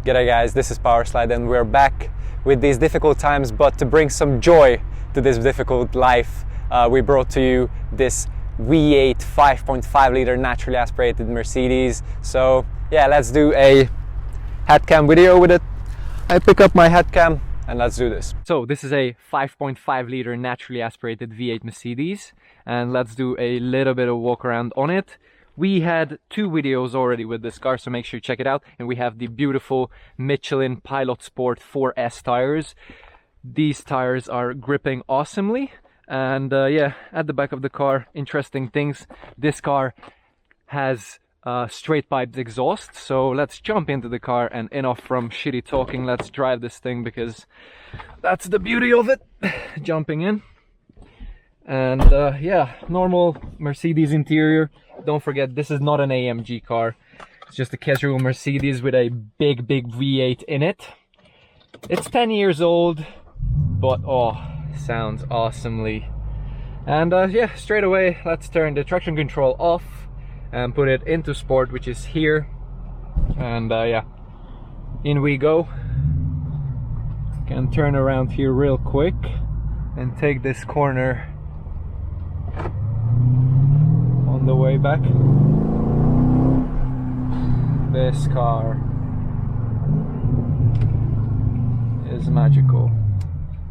G'day guys, this is Powerslide and we're back with these difficult times, but to bring some joy to this difficult life, we brought to you this V8 5.5 liter naturally aspirated Mercedes. So yeah, let's do a head cam video with it. I pick up my head cam and let's do this. So this is a 5.5 liter naturally aspirated V8 Mercedes, and let's do a little bit of walk around on it. We had 2 videos already with this car, so make sure you check it out. And we have the beautiful Michelin Pilot Sport 4S tires. These tires are gripping awesomely. And yeah, at the back of the car, interesting things. This car has straight piped exhaust. So let's jump into the car, and enough from shitty talking. Let's drive this thing, because that's the beauty of it. Jumping in. And yeah, normal Mercedes interior. Don't forget, this is not an AMG car. It's just a casual Mercedes with a big V8 in it. It's 10 years old, but oh, sounds awesomely. And yeah, straight away, let's turn the traction control off and put it into sport, which is here. And yeah, in we go. Can turn around here real quick and take this corner on the way back. This car is magical.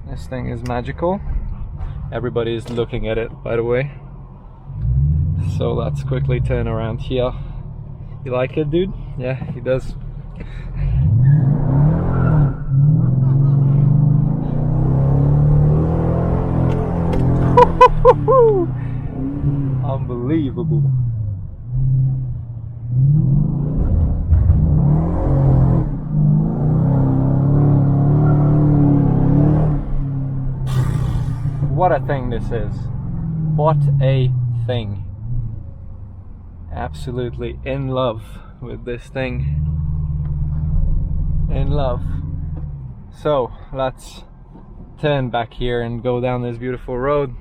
This thing is magical. Everybody is looking at it, by the way. So let's quickly turn around here. You like it, dude? Yeah, he does. Unbelievable. What a thing this is. What a thing. Absolutely in love with this thing. In love. So let's turn back here and go down this beautiful road.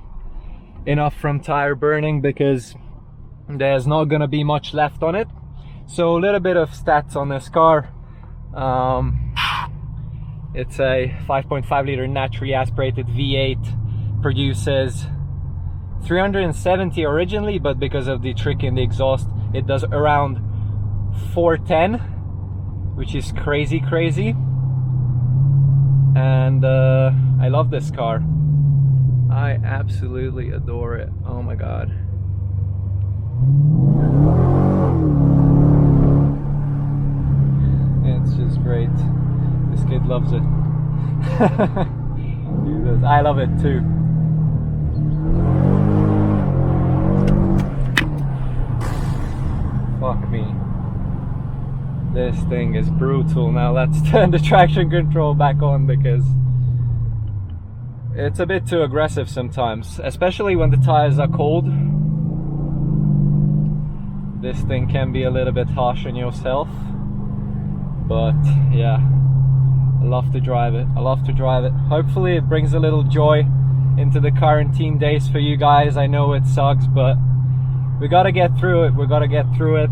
Enough from tire burning, because there's not gonna be much left on it. So a little bit of stats on this car. It's a 5.5 liter naturally aspirated V8, produces 370 originally, but because of the trick in the exhaust, it does around 410, which is crazy. And I love this car. I absolutely adore it. Oh my god. It's just great. This kid loves it. I love it too. Fuck me. This thing is brutal. Now let's turn the traction control back on, because it's a bit too aggressive sometimes, especially when the tires are cold. This thing can be a little bit harsh on yourself, but yeah, I love to drive it. I love to drive it. Hopefully it brings a little joy into the quarantine days for you guys. I know it sucks, but we gotta get through it. We gotta get through it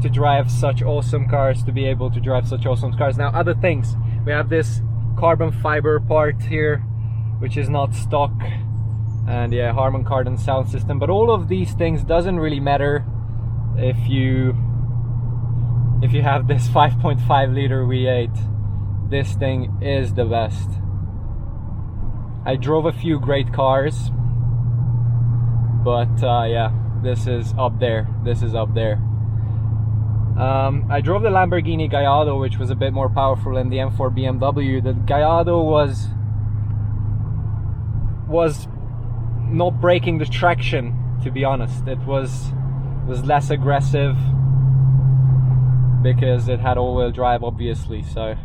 to drive such awesome cars, to be able to drive such awesome cars. Now, other things. We have this carbon fiber part here, which is not stock, and yeah, Harman Kardon sound system. But all of these things doesn't really matter if you have this 5.5 liter V8. This thing is the best. I drove a few great cars, but yeah, this is up there. This is up there. I drove the Lamborghini Gallardo, which was a bit more powerful than the M4 BMW. The Gallardo was not breaking the traction, to be honest. It was less aggressive because it had all-wheel drive, obviously. So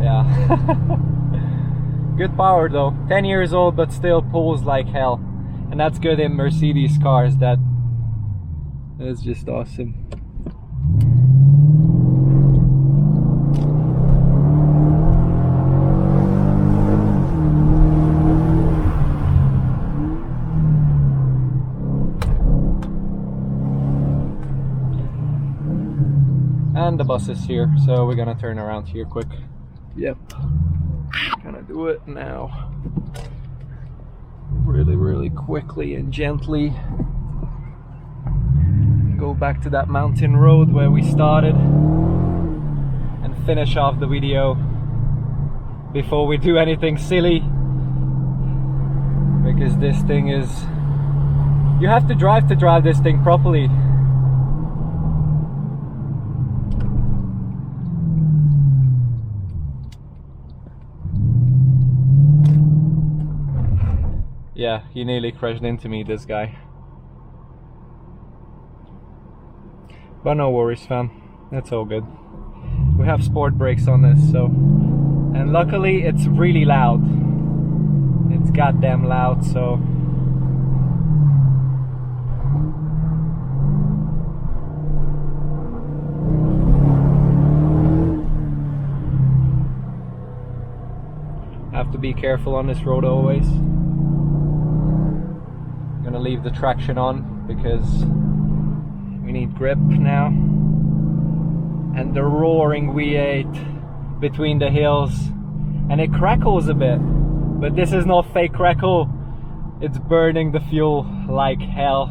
yeah. Good power though. 10 years old, but still pulls like hell, and that's good in Mercedes cars. That is just awesome. And the bus is here, so we're gonna turn around here quick. Yep, gonna do it now. Really quickly and gently. Go back to that mountain road where we started and finish off the video before we do anything silly, because this thing is, you have to drive this thing properly. Yeah, he nearly crashed into me, this guy. But no worries, fam. That's all good. We have sport brakes on this, so... And luckily, it's really loud. It's goddamn loud, so... Have to be careful on this road always. I'm gonna leave the traction on because we need grip now. And the roaring V8 between the hills, and it crackles a bit, but this is not fake crackle, it's burning the fuel like hell.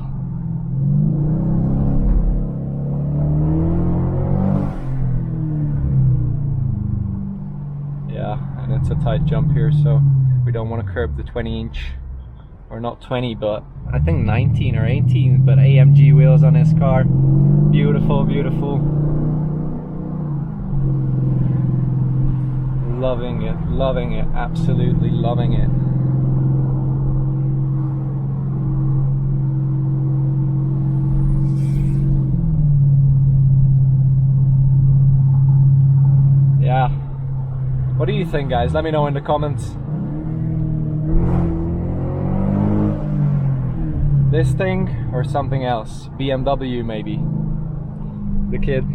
Yeah, and it's a tight jump here, so we don't want to curb the 20-inch, or not 20, but I think 19 or 18, but AMG wheels on this car. Beautiful, beautiful. Loving it, absolutely loving it. Yeah. What do you think, guys? Let me know in the comments. This thing or something else? BMW maybe. The kid.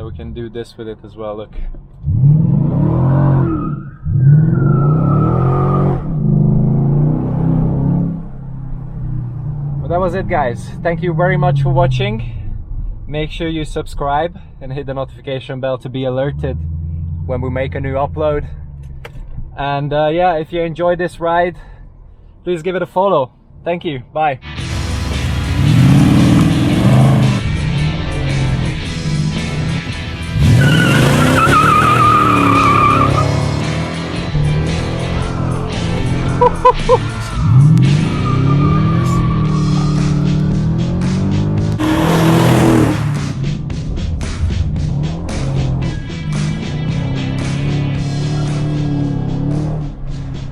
We can do this with it as well, look. Well, that was it, guys. Thank you very much for watching. Make sure you subscribe and hit the notification bell to be alerted when we make a new upload. And yeah, if you enjoyed this ride, please give it a follow. Thank you. Bye.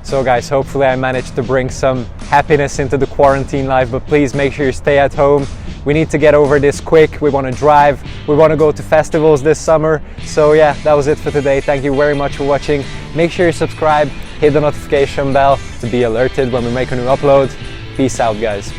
So guys, hopefully I managed to bring some happiness into the quarantine life, but please make sure you stay at home. We need to get over this quick. We want to drive, we want to go to festivals this summer. So yeah, that was it for today. Thank you very much for watching. Make sure you subscribe, hit the notification bell to be alerted when we make a new upload. Peace out, guys.